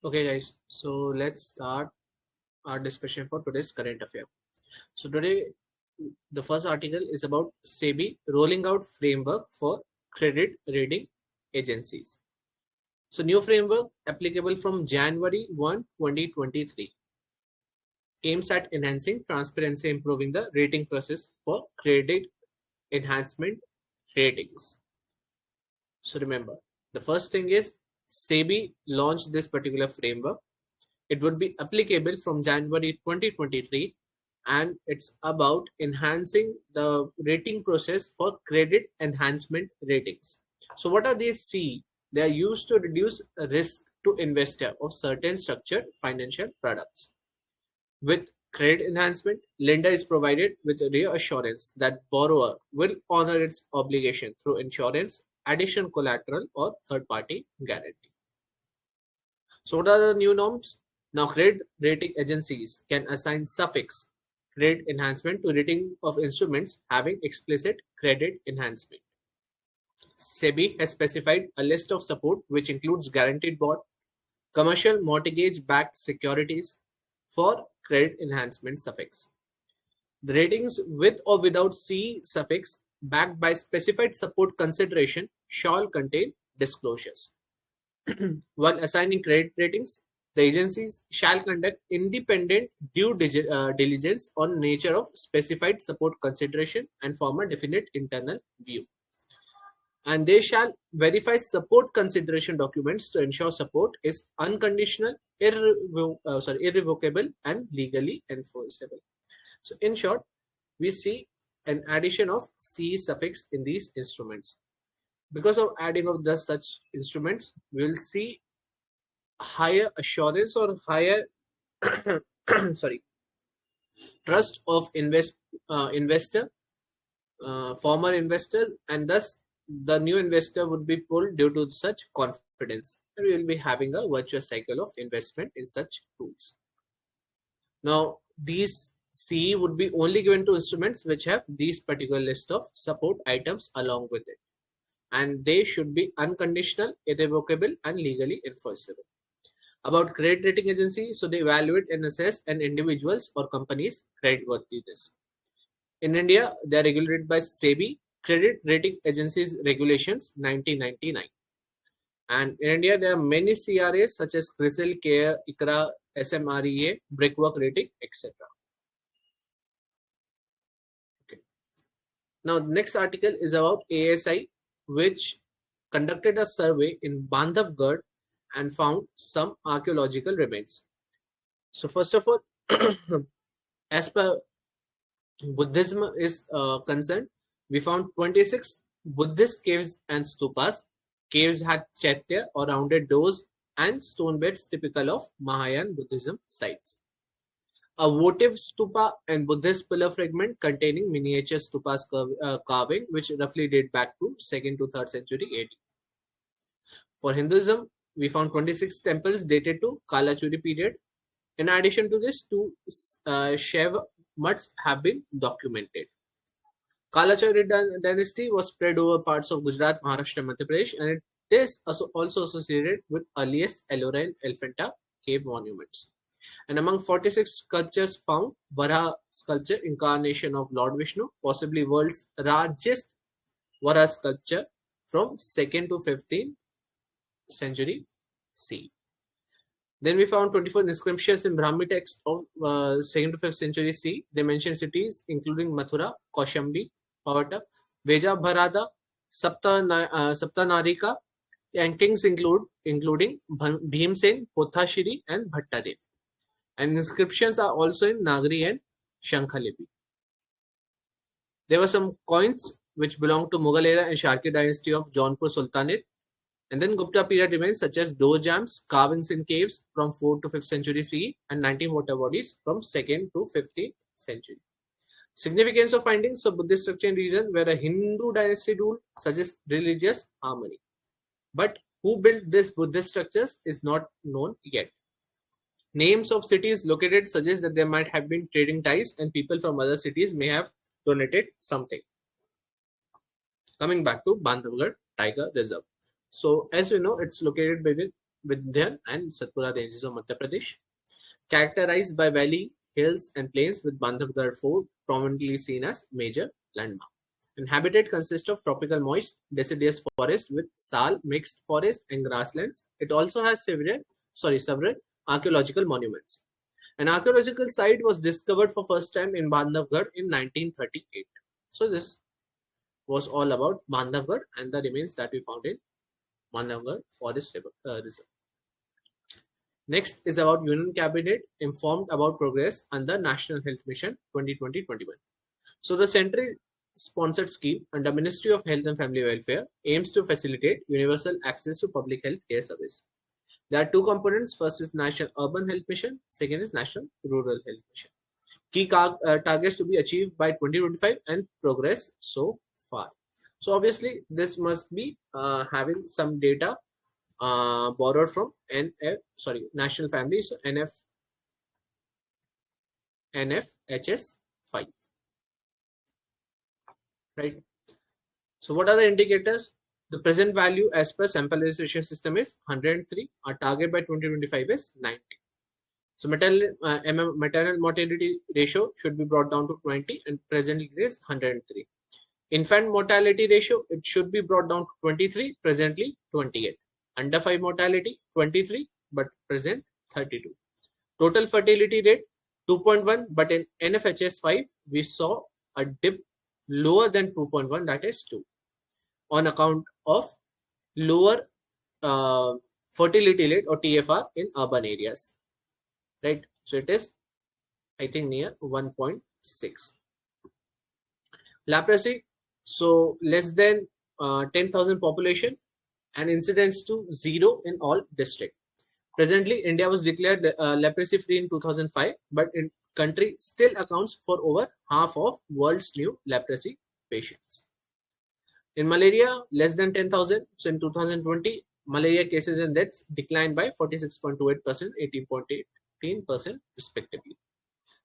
Okay guys, so let's start our discussion for today's current affair. So today the first article is about SEBI rolling out framework for credit rating agencies. So new framework applicable from January 1, 2023 aims at enhancing transparency, improving the rating process for credit enhancement ratings. So remember, the first thing is SEBI launched this particular framework. It would be applicable from January 2023, and it's about enhancing the rating process for credit enhancement ratings. So what are these C? They are used to reduce risk to investor of certain structured financial products. With credit enhancement, lender is provided with reassurance that borrower will honor its obligation through insurance, additional collateral, or third-party guarantee. So what are the new norms? Now credit rating agencies can assign suffix credit enhancement to rating of instruments having explicit credit enhancement. SEBI has specified a list of support which includes guaranteed bond, commercial mortgage-backed securities for credit enhancement suffix. The ratings with or without C suffix backed by specified support consideration shall contain disclosures. While assigning credit ratings, the agencies shall conduct independent due diligence on nature of specified support consideration and form a definite internal view. And they shall verify support consideration documents to ensure support is unconditional, irrevocable, and legally enforceable. So in short, we see an addition of C suffix in these instruments. Because of adding of the such instruments, we will see higher assurance or higher sorry trust of investor, former investors, and thus the new investor would be pulled due to such confidence, and we will be having a virtuous cycle of investment in such tools. Now these CE would be only given to instruments which have these particular list of support items along with it, and they should be unconditional, irrevocable, and legally enforceable. About credit rating agency, so they evaluate and assess an individual's or company's creditworthiness. In India, they are regulated by SEBI, Credit Rating Agencies Regulations 1999. And in India, there are many CRAs such as CRISIL, CARE, ICRA, SMREA, Brickwork Rating, etc. Okay. Now, next article is about ASI, which conducted a survey in Bandhavgarh and found some archaeological remains. So first of all, as per Buddhism is concerned, we found 26 Buddhist caves and stupas. Caves had chaitya or rounded doors and stone beds typical of Mahayana Buddhism sites. A votive stupa and Buddhist pillar fragment containing miniature stupas carving, which roughly date back to 2nd to 3rd century AD. For Hinduism, we found 26 temples dated to Kalachuri period. In addition to this, two Shaiva mutts have been documented. Kalachuri dynasty was spread over parts of Gujarat, Maharashtra, and Madhya Pradesh, and it is also associated with earliest Ellora Elephanta cave monuments. And among 46 sculptures found, Varaha sculpture, incarnation of Lord Vishnu, possibly world's largest Varaha sculpture from 2nd to 15th century CE. Then we found 24 inscriptions in Brahmi text of 2nd to 5th century CE. They mention cities including Mathura, Kaushambi, Pavata, Veja Bharada, Saptanarika, and kings including Bhimsen, Pothashiri, and Bhattadev. And inscriptions are also in Nagari and Shankhalipi. There were some coins which belong to Mughal era and Sharki dynasty of Jaunpur Sultanate. And then Gupta period remains such as door jams, carvings in caves from 4th to 5th century CE, and 19 water bodies from 2nd to 15th century. Significance of findings of Buddhist structure in region where a Hindu dynasty ruled suggests religious harmony. But who built these Buddhist structures is not known yet. Names of cities located suggest that there might have been trading ties and people from other cities may have donated something. Coming back to Bandhavgarh Tiger Reserve. So as you know, it's located Vindhyan and Satpura ranges of Madhya Pradesh, characterized by valley, hills, and plains, with Bandhavgarh Fort prominently seen as major landmark. And habitat consists of tropical moist deciduous forest with sal mixed forest and grasslands. It also has several archaeological monuments. An archaeological site was discovered for first time in Bandhavgarh in 1938. So this was all about Bandhavgarh and the remains that we found in Bandhavgarh Forest Reserve. Next is about Union Cabinet informed about progress under National Health Mission 2020-21. So the central sponsored scheme under Ministry of Health and Family Welfare aims to facilitate universal access to public health care service. There are two components. First is National Urban Health Mission. Second is National Rural Health Mission. Key targets to be achieved by 2025 and progress so far. So obviously this must be having some data borrowed from National Family, so NFHS 5, right? So what are the indicators? The present value as per sample registration system is 103. Our target by 2025 is 90. So maternal mortality ratio should be brought down to 20 and presently it is 103. Infant mortality ratio, it should be brought down to 23, presently 28. Under 5 mortality 23, but present 32. Total fertility rate 2.1, but in NFHS 5 we saw a dip lower than 2.1, that is 2, on account of lower fertility rate or TFR in urban areas, right? So it is, I think, near 1.6. Leprosy, so less than 10,000 population and incidence to 0 in all districts. Presently, India was declared leprosy free in 2005, but in country still accounts for over half of world's new leprosy patients. In malaria, less than 10,000. So in 2020, malaria cases and deaths declined by 46.28%, 18.18% respectively.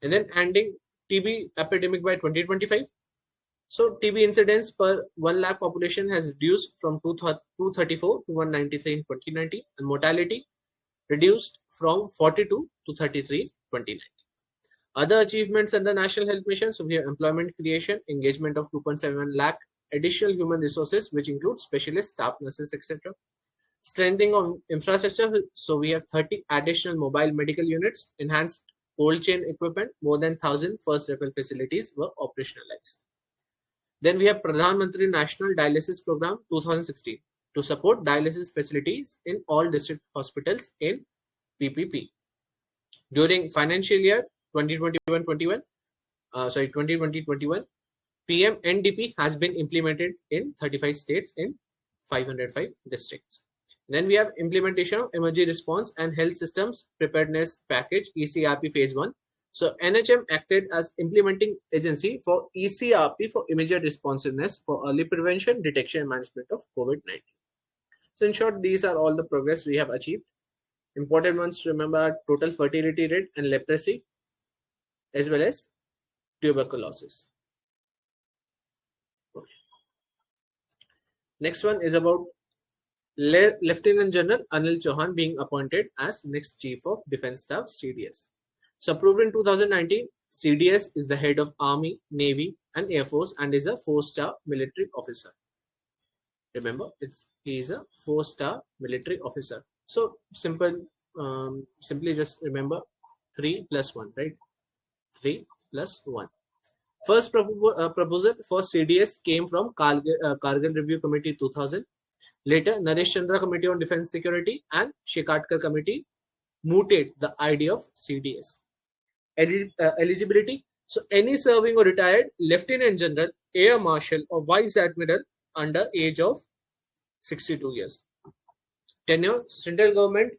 And then ending TB epidemic by 2025. So TB incidence per 1 lakh population has reduced from 234 to 193 in 2019, and mortality reduced from 42 to 33 in 2019. Other achievements under National Health Mission, so we have employment creation, engagement of 2.7 lakh additional human resources, which include specialists, staff, nurses, etc. Strengthening of infrastructure, so we have 30 additional mobile medical units, enhanced cold chain equipment, more than 1,000 first refill facilities were operationalized. Then we have Pradhan Mantri National Dialysis Program 2016 to support dialysis facilities in all district hospitals in PPP. During financial year 2020-21, PM NDP has been implemented in 35 states in 505 districts. Then we have implementation of Emergency Response and Health Systems Preparedness Package ECRP Phase 1. So NHM acted as implementing agency for ECRP for immediate responsiveness for early prevention, detection, and management of COVID-19. So in short, these are all the progress we have achieved. Important ones to remember are total fertility rate and leprosy, as well as tuberculosis. Okay. Next one is about Lieutenant General Anil Chauhan being appointed as next Chief of Defence Staff, CDS. So approved in 2019, CDS is the head of Army, Navy, and Air Force and is a 4-star military officer. Remember, he is a 4-star military officer. So simply just remember 3 plus 1, right? 3 plus 1. First proposal for CDS came from Kargil Review Committee 2000. Later, Naresh Chandra Committee on Defence Security and Shekatkar Committee mooted the idea of CDS. Eligibility. So any serving or retired Lieutenant General, Air Marshal, or Vice Admiral under age of 62 years. Tenure. Central government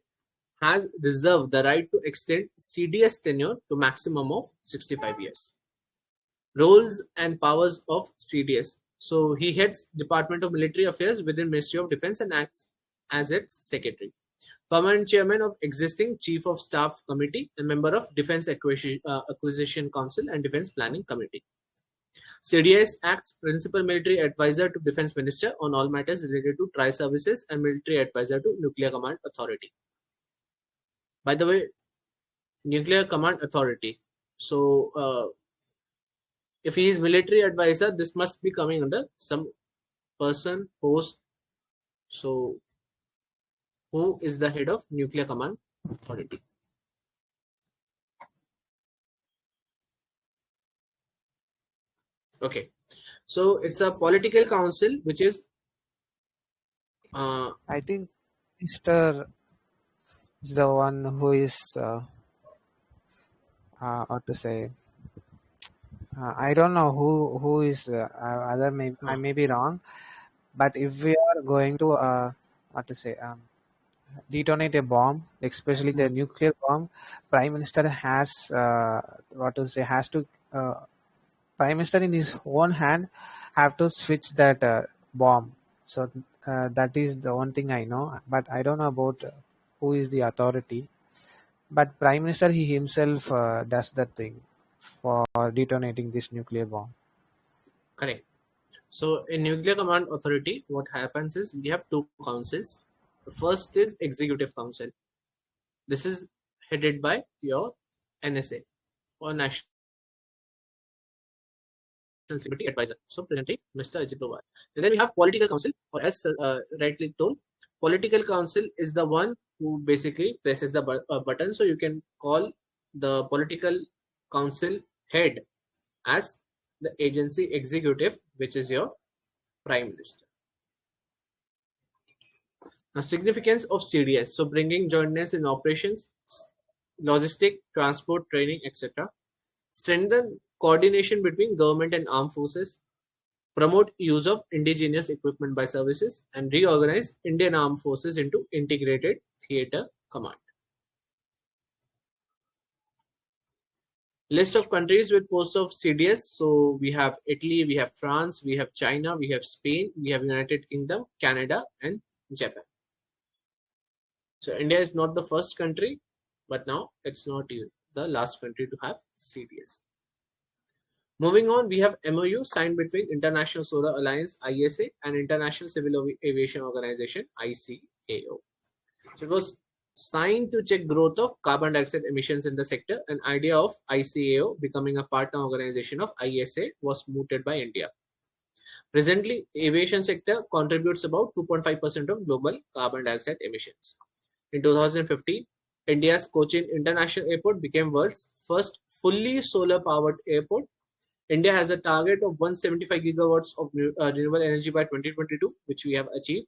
has reserved the right to extend CDS tenure to maximum of 65 years. Roles and powers of CDS. So he heads Department of Military Affairs within Ministry of Defence and acts as its secretary. Permanent chairman of existing Chief of Staff Committee and member of Defence Acquisition Council and Defence Planning Committee. CDS acts principal military advisor to Defence Minister on all matters related to tri-services and military advisor to Nuclear Command Authority. By the way, Nuclear Command Authority. So if he is military advisor, this must be coming under some person, post. So who is the head of Nuclear Command Authority? Okay, so it's a political council which is I think Mr. is the one who is, what to say. I don't know who is other. I uh, may be wrong, but if we are going to, what to say, detonate a bomb, especially the hmm, nuclear bomb, Prime Minister has, what to say, has to. Prime Minister in his own hand have to switch that bomb. So that is the one thing I know, but I don't know about who is the authority. But Prime Minister he himself does that thing for detonating this nuclear bomb. correct. So in Nuclear Command Authority, what happens is we have two councils. The first is Executive Council. This is headed by your NSA or National Security Advisor. So presently, Mr. Ajit Doval. And then we have Political Council, or as rightly told, Political Council is the one who basically presses the button. So you can call the Political Council head as the agency executive, which is your Prime Minister. Now, significance of CDS. So bringing jointness in operations, logistic, transport, training, etc. Strengthen coordination between government and armed forces, promote use of indigenous equipment by services, and reorganize Indian armed forces into integrated theater command. List of countries with posts of CDS. So we have Italy, we have France, we have China, we have Spain, we have United Kingdom, Canada, and Japan. So India is not the first country, but now it's not the last country to have CDS. Moving on, we have MOU signed between International Solar Alliance (ISA) and International Civil Aviation Organization (ICAO). So it was signed to check growth of carbon dioxide emissions in the sector. An idea of ICAO becoming a partner organization of ISA was mooted by India. Presently, aviation sector contributes about 2.5% of global carbon dioxide emissions. In 2015, India's Cochin International Airport became world's first fully solar-powered airport. India has a target of 175 gigawatts of renewable energy by 2022, which we have achieved.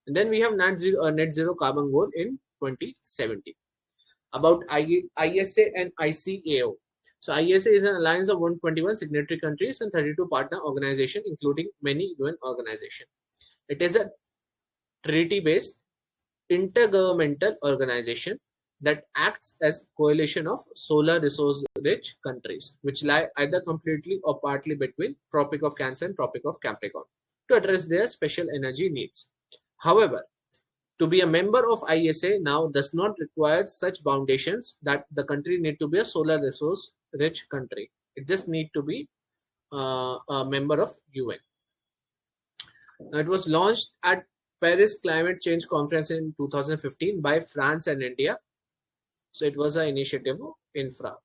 And then we have net zero carbon goal in 2070. About ISA and ICAO. So ISA is an alliance of 121 signatory countries and 32 partner organizations, including many UN organizations. It is a treaty-based intergovernmental organization that acts as coalition of solar resource rich countries which lie either completely or partly between Tropic of Cancer and Tropic of Capricorn to address their special energy needs. However, to be a member of ISA now does not require such foundations that the country need to be a solar resource rich country. It just need to be a member of UN. Now, it was launched at Paris Climate Change Conference in 2015 by France and India. So it was an initiative of infra,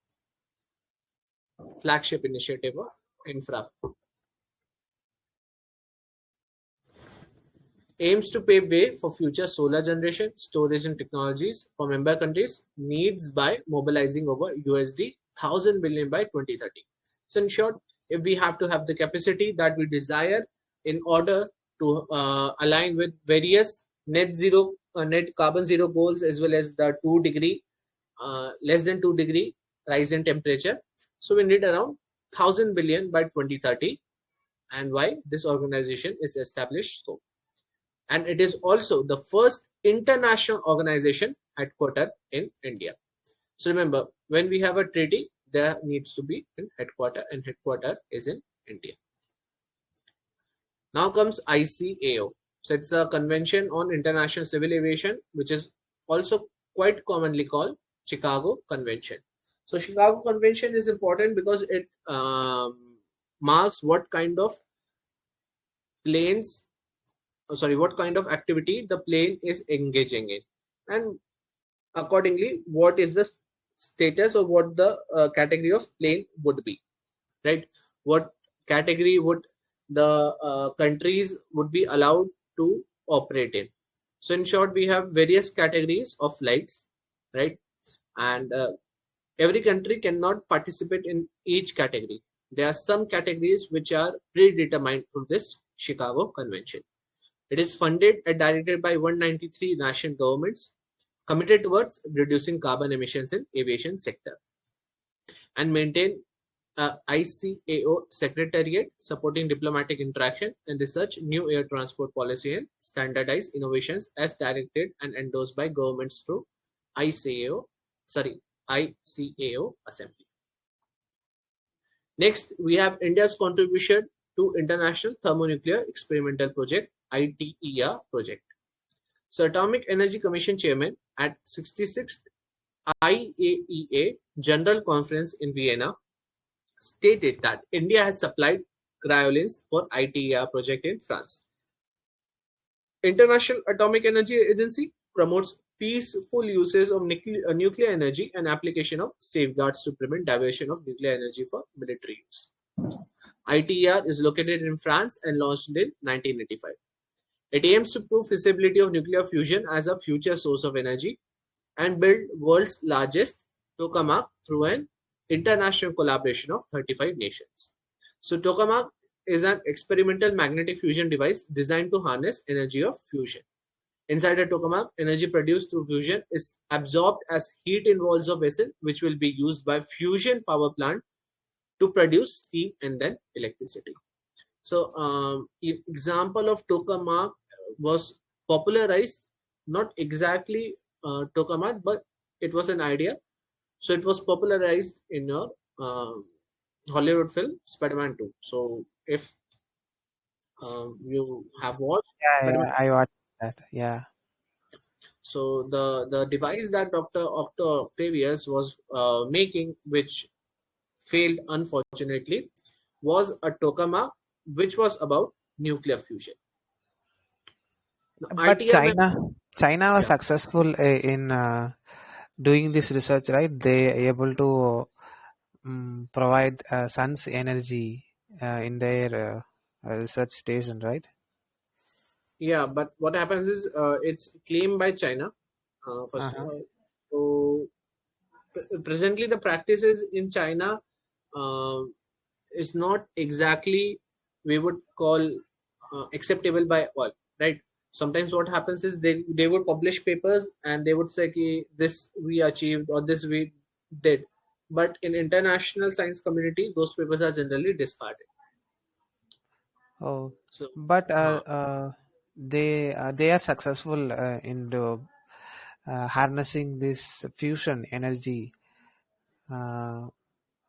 flagship initiative of infra. Aims to pave way for future solar generation, storage and technologies for member countries needs by mobilizing over USD 1000 billion by 2030. So in short, if we have to have the capacity that we desire in order to align with various net carbon zero goals, as well as the 2 degree less than 2 degree rise in temperature, so we need around 1000 billion by 2030. And why this organization is established? So, and it is also the first international organization headquartered in India. So remember, when we have a treaty, there needs to be a headquarter, and headquarter is in India. Now comes ICAO. So it's a Convention on International Civil Aviation, which is also quite commonly called Chicago Convention. So Chicago Convention is important because it marks what kind of what kind of activity the plane is engaging in. And accordingly what is the status or what the category of plane would be, right? What category would the countries would be allowed to operate in. So in short, we have various categories of flights, right? And every country cannot participate in each category. There are some categories which are predetermined through this Chicago Convention. It is funded and directed by 193 national governments committed towards reducing carbon emissions in aviation sector, and maintain ICAO Secretariat supporting diplomatic interaction and research new air transport policy and standardized innovations as directed and endorsed by governments through ICAO, ICAO Assembly. Next, we have India's contribution to International Thermonuclear Experimental Project, ITER project. So, Atomic Energy Commission Chairman at 66th IAEA General Conference in Vienna stated that India has supplied cryolines for ITER project in France. International Atomic Energy Agency promotes peaceful uses of nuclear energy and application of safeguards to prevent diversion of nuclear energy for military use. ITER is located in France and launched in 1985. It aims to prove feasibility of nuclear fusion as a future source of energy and build world's largest tokamak through an international collaboration of 35 nations. So tokamak is an experimental magnetic fusion device designed to harness energy of fusion. Inside a tokamak, energy produced through fusion is absorbed as heat in walls of vessel, which will be used by fusion power plant to produce steam and then electricity. So example of tokamak was popularized, not exactly tokamak, but it was an idea. So it was popularized in your Hollywood film Spider-Man 2. So if you have watched Yeah, Spider-Man, yeah, I watched that. Yeah. so the device that Dr. Octavius was making, which failed unfortunately, was a tokamak, which was about nuclear fusion. Now, But ITR, China was yeah, successful in doing this research, right? They able to provide sun's energy in their research station, right? yeah, but what happens is it's claimed by China, first of Uh-huh. all. So presently, the practices in China uh, is not exactly we would call acceptable by all, right? Sometimes what happens is they would publish papers and they would say ki, this we achieved or this we did, but in international science community those papers are generally discarded. Oh, So but uh, they are successful in harnessing this fusion energy uh,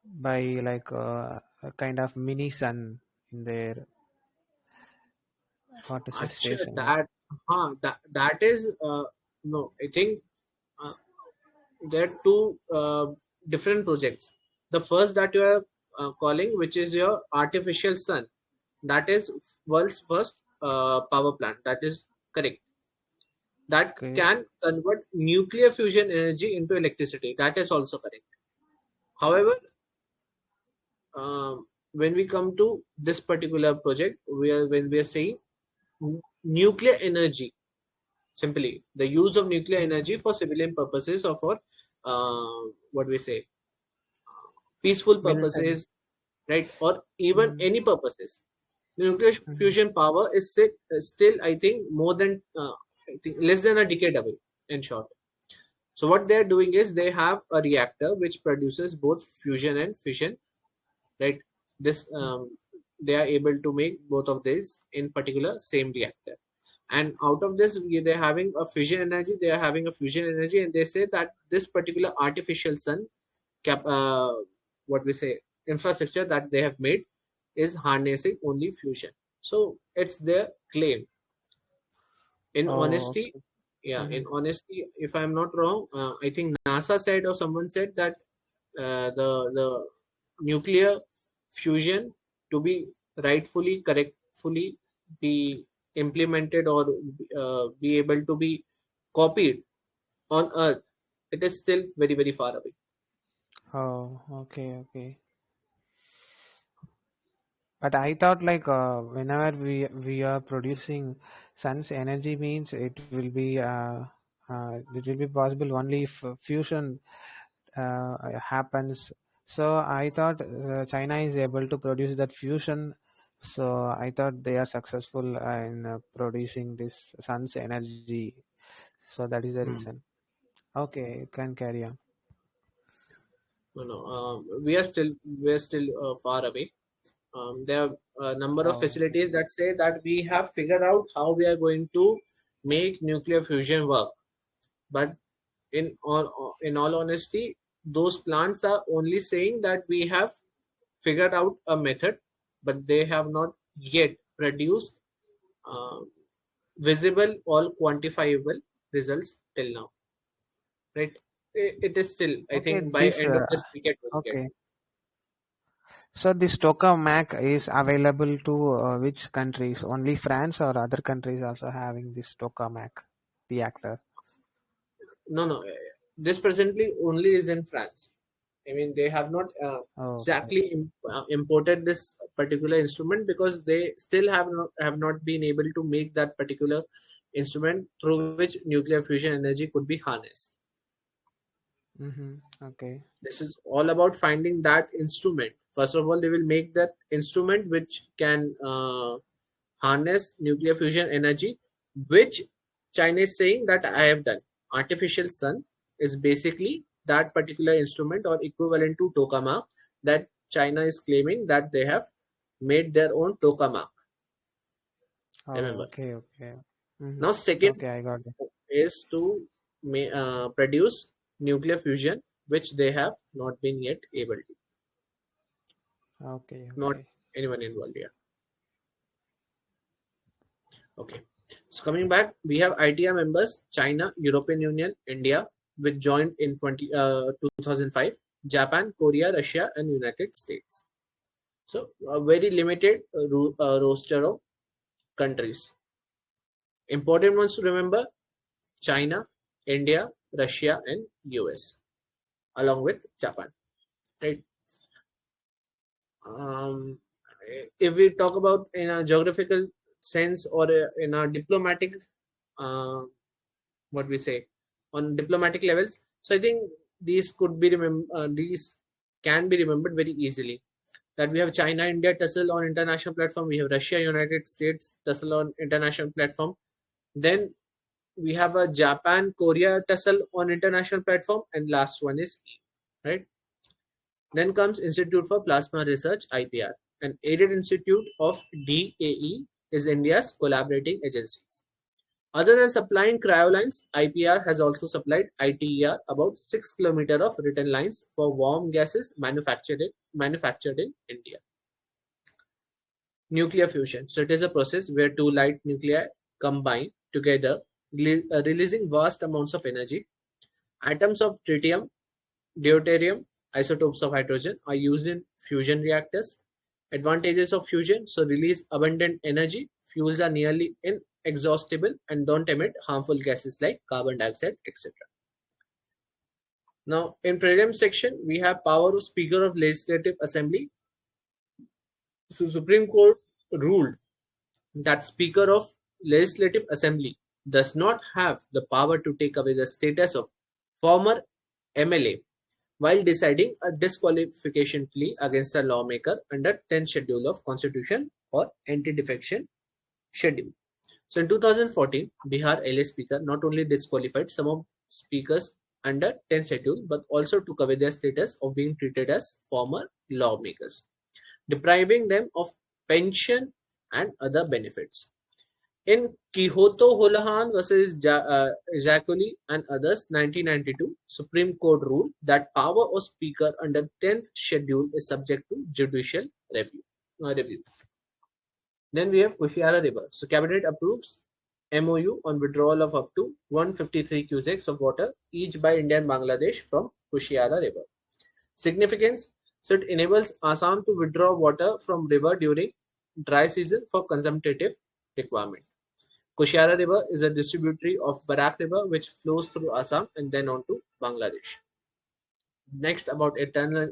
by like a kind of mini sun in their what to say actually station, right? that is no, I think uh, there are two different projects. The first that you are calling, which is your artificial sun, that is world's first power plant. That is correct. That Okay. can convert nuclear fusion energy into electricity. That is also correct. However, when we come to this particular project, when we are saying nuclear energy, simply the use of nuclear energy for civilian purposes or for what we say peaceful Military. purposes, right? Or even Mm-hmm. any purposes. Nuclear fusion power is still, I think, more than I think less than a decade away. In short, so what they're doing is they have a reactor which produces both fusion and fission, right? This they are able to make both of these in particular same reactor, and out of this they're having a fission energy. They are having a fusion energy, and they say that this particular artificial sun cap what we say infrastructure that they have made is harnessing only fusion. So it's their claim. In Oh, honesty, okay. yeah, Mm-hmm. in honesty, if I'm not wrong, I think NASA said or someone said that the nuclear fusion to be rightfully correctfully be implemented or be able to be copied on earth, it is still very, very far away. Oh, okay. But I thought like whenever we are producing sun's energy means it will be possible only if fusion happens. So I thought China is able to produce that fusion. So I thought they are successful in producing this sun's energy. So that is the Hmm. reason. Okay, you can carry on. No, no, we are still far away. There are a number of Oh. facilities that say that we have figured out how we are going to make nuclear fusion work. But in all honesty, those plants are only saying that we have figured out a method, but they have not yet produced uh, visible or quantifiable results till now. Right? It is still, I Okay, think, by this end of this decade we'll get. okay. So this tokamak is available to which countries? Only France or other countries also having this tokamak reactor? No, no. This presently only is in France. I mean, they have not Oh, okay. exactly imported this particular instrument because they still have not been able to make that particular instrument through which nuclear fusion energy could be harnessed. Mm-hmm. Okay. This is all about finding that instrument. First of all, they will make that instrument which can harness nuclear fusion energy, which China is saying that I have done. Artificial sun is basically that particular instrument or equivalent to tokamak that China is claiming that they have made their own tokamak. Oh, Remember. okay. Mm-hmm. Now, second Okay, I got it. is to produce nuclear fusion, which they have not been yet able to. Not Okay. anyone involved here. Okay. So coming back, we have ITR members: China, European Union, India, which joined in 2005, Japan, Korea, Russia, and United States. So a very limited roster of countries. Important ones to remember: China, India, Russia, and US, along with Japan. Right. Um, if we talk about in a geographical sense or in a diplomatic uh, what we say on diplomatic levels. So I think these can be remembered very easily. That we have China India tussle on international platform, we have Russia United States tussle on international platform. Then we have a Japan Korea tussle on international platform, and last one is right. Then comes Institute for Plasma Research IPR, an aided institute of DAE is India's collaborating agencies. Other than supplying cryolines, IPR has also supplied ITER about 6 km of return lines for warm gases manufactured in India. Nuclear fusion. So it is a process where two light nuclei combine together, releasing vast amounts of energy. Atoms of tritium, deuterium, isotopes of hydrogen are used in fusion reactors. Advantages of fusion: so release abundant energy, fuels are nearly inexhaustible, and don't emit harmful gases like carbon dioxide, etc. Now, in prelim section, we have power of Speaker of Legislative Assembly. So Supreme Court ruled that Speaker of Legislative Assembly does not have the power to take away the status of former MLA while deciding a disqualification plea against a lawmaker under 10th schedule of Constitution or anti-defection schedule. So in 2014, Bihar LA Speaker not only disqualified some of speakers under 10th schedule but also took away their status of being treated as former lawmakers, depriving them of pension and other benefits. In Quijoto Holahan versus Jacoli and others, 1992, Supreme Court ruled that power of Speaker under 10th schedule is subject to judicial review. Then we have Kushiara River. So Cabinet approves MOU on withdrawal of up to 153 cusecs of water each by India and Bangladesh from Kushiara River. Significance: so it enables Assam to withdraw water from river during dry season for consumptive requirement. Kushiara River is a distributary of Barak River which flows through Assam and then on to Bangladesh. Next, about Eternal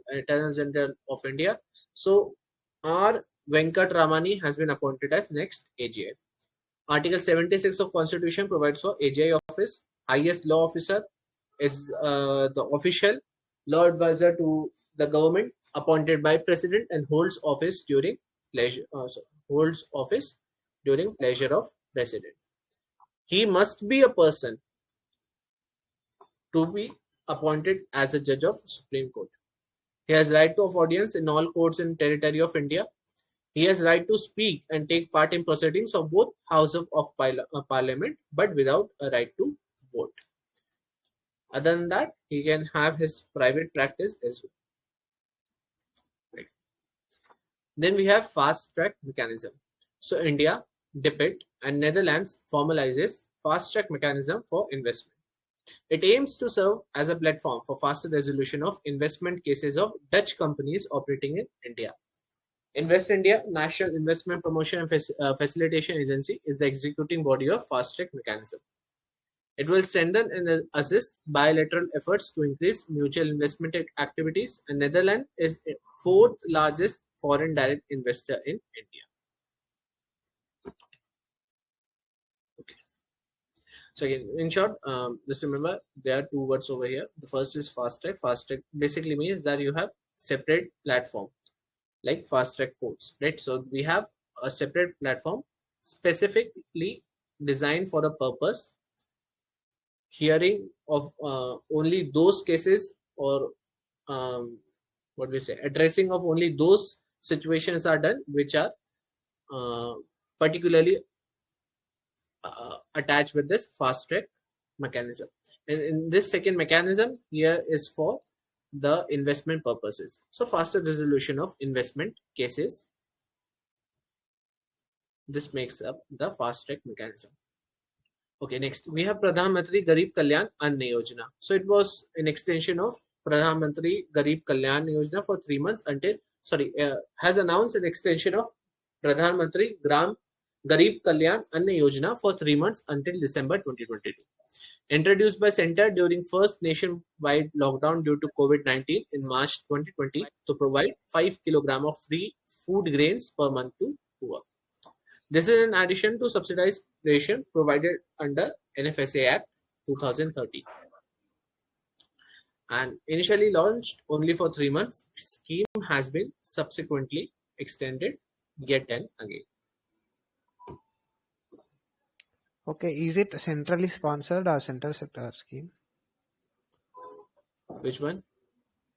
General of India. So R. Venkat Ramani has been appointed as next AGI. Article 76 of Constitution provides for AGI office. Highest law officer is the official law advisor to the government appointed by president and holds office during pleasure of president. He must be a person to be appointed as a judge of Supreme Court. He has right to of audience in all courts in territory of India. He has right to speak and take part in proceedings of both houses of parliament, but without a right to vote. Other than that, he can have his private practice as well. Right. Then we have fast track mechanism. So India, DPIT, and Netherlands formalizes fast track mechanism for investment. It aims to serve as a platform for faster resolution of investment cases of Dutch companies operating in India. Invest India, National Investment Promotion and Facilitation Agency, is the executing body of fast track mechanism. It will strengthen and assist bilateral efforts to increase mutual investment activities, and Netherlands is the fourth largest foreign direct investor in India. Okay. So again, in short, just remember there are two words over here. The first is fast track. Fast track basically means that you have separate platform like fast track courts, right? So we have a separate platform specifically designed for a purpose, hearing of only those cases, or what we say, addressing of only those situations are done which are particularly attached with this fast track mechanism. And in this second mechanism here is for the investment purposes. So faster resolution of investment cases. This makes up the fast track mechanism. Okay, next we have Pradhan Mantri Garib Kalyan Anna Yojana. So it was an extension of Pradhan Mantri Garib Kalyan Yojana for 3 months until, has announced an extension of Pradhan Mantri Garib Kalyan Anna Yojana for 3 months until December 2022. Introduced by Center during first nationwide lockdown due to COVID-19 in March 2020 to provide 5 kg of free food grains per month to poor. This is in addition to subsidized ration provided under NFSA Act 2013. And initially launched only for 3 months, scheme has been subsequently extended yet and again. Okay, is it centrally sponsored or central sector scheme? Which one?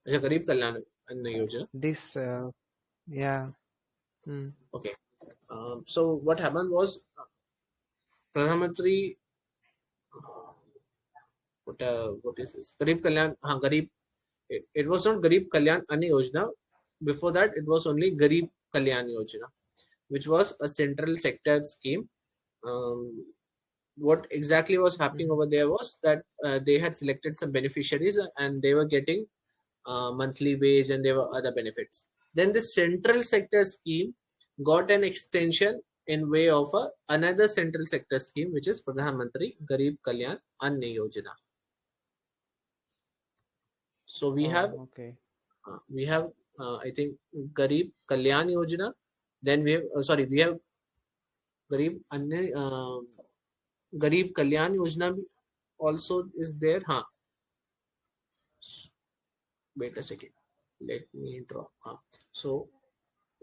Garib Kalyan Anna Yojana. This, yeah. Okay. So what happened was Pradhan Mantri, what is this? Garib Kalyan, Garib. It was not Garib Kalyan Anna Yojana. Before that, it was only Garib Kalyan Yojana, which was a central sector scheme. What exactly was happening over there was that they had selected some beneficiaries and they were getting monthly wage and there were other benefits. Then the central sector scheme got an extension in way of another central sector scheme, which is Pradhan Mantri Garib Kalyan Anna Yojana. So we have I think Garib Kalyan Yojana. Then we have we have Garib Garib Kalyan Yojana also is there. Wait a second. Let me draw. So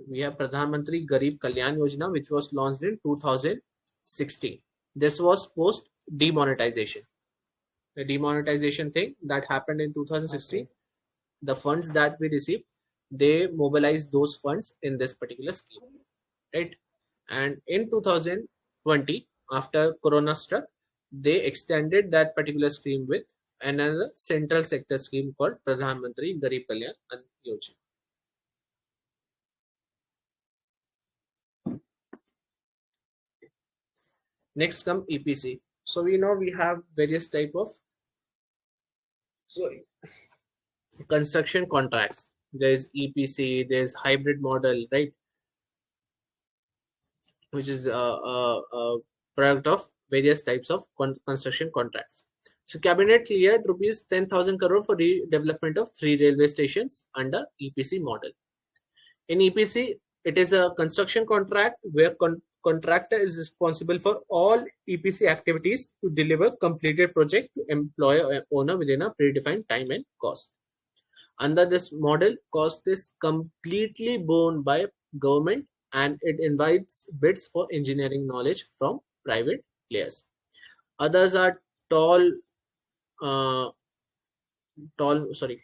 we have Pradhan Mantri Garib Kalyan Yojana, which was launched in 2016. This was post demonetization. The demonetization thing that happened in 2016. Okay. The funds that we received, they mobilized those funds in this particular scheme, right? And in 2020, after Corona struck, they extended that particular scheme with another central sector scheme called Pradhan Mantri Garib Kalyan Anna Yojana. Next come EPC. So we know we have various type of construction contracts. There is EPC, there is hybrid model, right? Which is a product of various types of construction contracts. So cabinet cleared rupees 10,000 crore for redevelopment of 3 railway stations under EPC model. In EPC, it is a construction contract where contractor is responsible for all EPC activities to deliver completed project to employer or owner within a predefined time and cost. Under this model, cost is completely borne by government and it invites bids for engineering knowledge from private players. Others are tall, uh, sorry,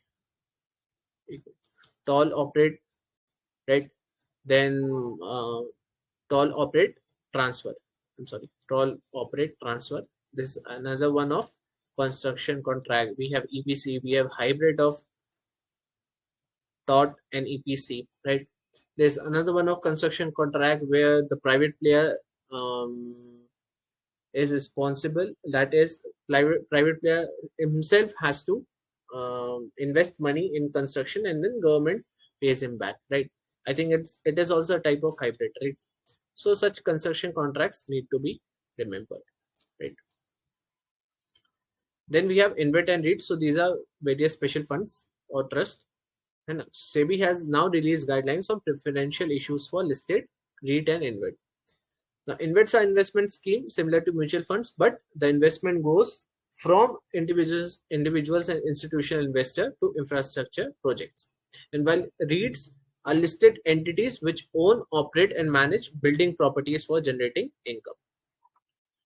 tall operate, right? Then tall operate transfer. I'm sorry, tall operate transfer. This is another one of construction contract. We have EPC, we have hybrid of TOT and EPC, right? There's another one of construction contract where the private player is responsible. That is, private player himself has to invest money in construction and then government pays him back, right? I think it is also a type of hybrid, right? So such construction contracts need to be remembered, right? Then we have InvIT and REIT. So these are various special funds or trust. And SEBI has now released guidelines on preferential issues for listed REIT and InvIT. Now, InvITs are investment scheme similar to mutual funds, but the investment goes from individuals and institutional investor to infrastructure projects. And while REITs are listed entities which own, operate, and manage building properties for generating income.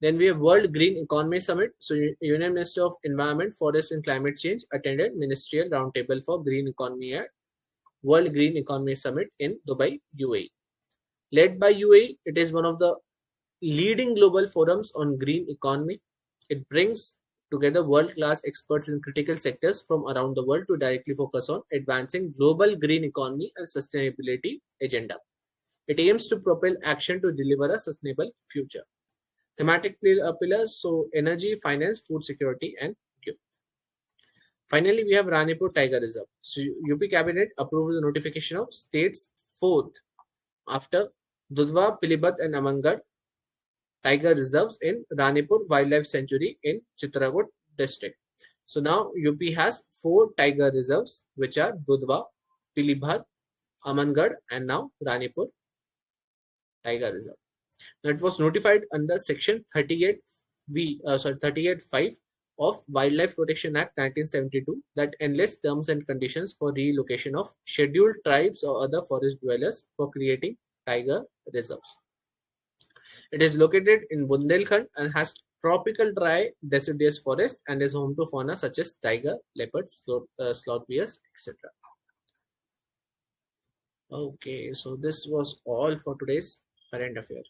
Then we have World Green Economy Summit. So Union Minister of Environment, Forest and Climate Change attended Ministerial Roundtable for Green Economy at World Green Economy Summit in Dubai, UAE. Led by UAE, it is one of the leading global forums on green economy. It brings together world-class experts in critical sectors from around the world to directly focus on advancing global green economy and sustainability agenda. It aims to propel action to deliver a sustainable future. Thematic pillars, so energy, finance, food security, and youth. Finally, we have Ranipur Tiger Reserve. So UP Cabinet approved the notification of state's fourth after Dudhwa, Pilibhat, and Amangarh tiger reserves in Ranipur Wildlife Sanctuary in Chitragod district. So now UP has 4 tiger reserves, which are Dudhwa, Pilibhat, Amangarh, and now Ranipur Tiger Reserve. Now it was notified under Section 38(5) of Wildlife Protection Act 1972 that enlists terms and conditions for relocation of scheduled tribes or other forest dwellers for creating tiger reserves. It is located in Bundelkhand and has tropical dry deciduous forest and is home to fauna such as tiger, leopards, sloth bears, etc. Okay, so this was all for today's current affair.